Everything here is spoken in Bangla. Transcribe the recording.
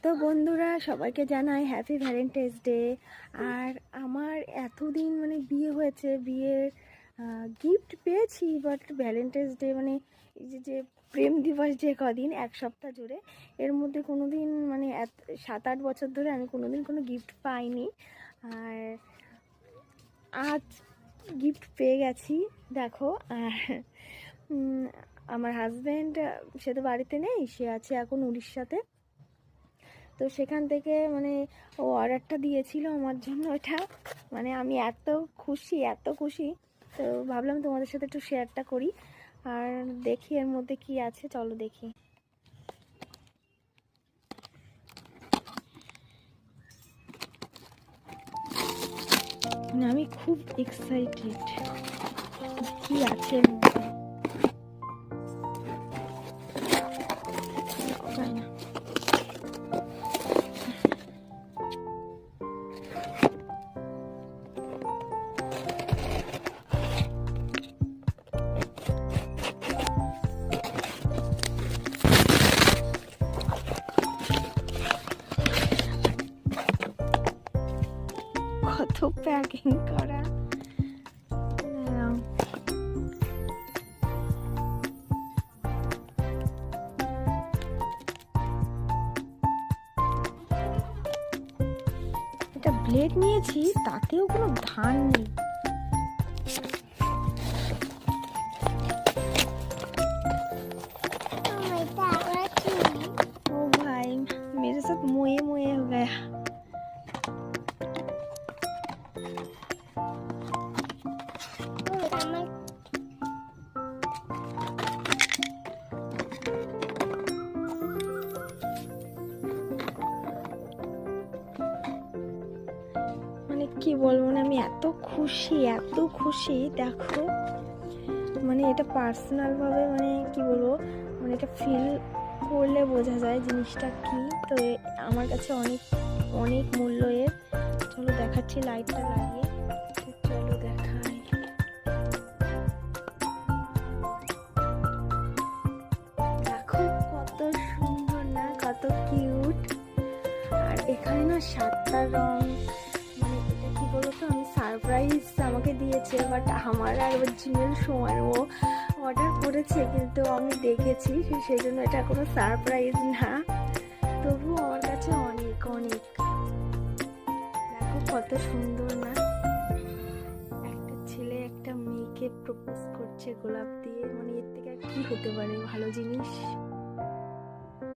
তো বন্ধুরা, সবাইকে জানাই হ্যাপি ভ্যালেন্টাইন্স ডে। আর আমার এতদিন বিয়ে হয়েছে, বিয়ের গিফট পেয়েছি, বাট ভ্যালেন্টাইন্স ডে এই যে প্রেম দিবস যে কদিন, এক সপ্তাহ জুড়ে, এর মধ্যে কোনো দিন 7-8 বছর ধরে আমি কোনো দিন কোনো গিফট পাইনি। আর আজ গিফট পেয়ে গেছি, দেখো। আর আমার হাজব্যান্ড, সে তো বাড়িতে নেই, সে আছে এখন উড়িষ্যাতে। তো সেখান থেকে ও অর্ডারটা দিয়েছিল আমার জন্য। ওটা আমি এত খুশি, তো ভাবলাম তোমাদের সাথে একটু শেয়ারটা করি। আর দেখি এর মধ্যে কি আছে, চলো দেখি। আমি খুব এক্সাইটেড কি আছে এর মধ্যে। কত প্যাকিং করা, এটা ব্লেড নিয়েছি, তাতেও কোনো ধান নেই। ओ भाई, मेरे साथ मोए मोए हो गया। কি বলবো না, আমি এত খুশি দেখো। এটা পার্সোনাল ভাবে কি বলবো, এটা ফিল করলে বোঝা যায় জিনিসটা কি। তো আমার কাছে অনেক অনেক মূল্য এর। চলো দেখাচ্ছি লাইটটা লাগিয়ে, চলো দেখাই। দেখো কত সুন্দর না, কত কিউট। আর এখানে না 7টা রং, এটা কি বলতো, আমি সারপ্রাইজ আমাকে দিয়েছে, বাট আমার আর অরিজিনাল সময় ও অর্ডার করেছে, কিন্তু আমি দেখেছি, সেই জন্য এটা কোনো সারপ্রাইজ না। তবু আমার কাছে অনেক অনেক। দেখো কত সুন্দর না, একটা ছেলে একটা মেয়েকে প্রপোজ করছে গোলাপ দিয়ে। এর থেকে আর কি হতে পারে ভালো জিনিস।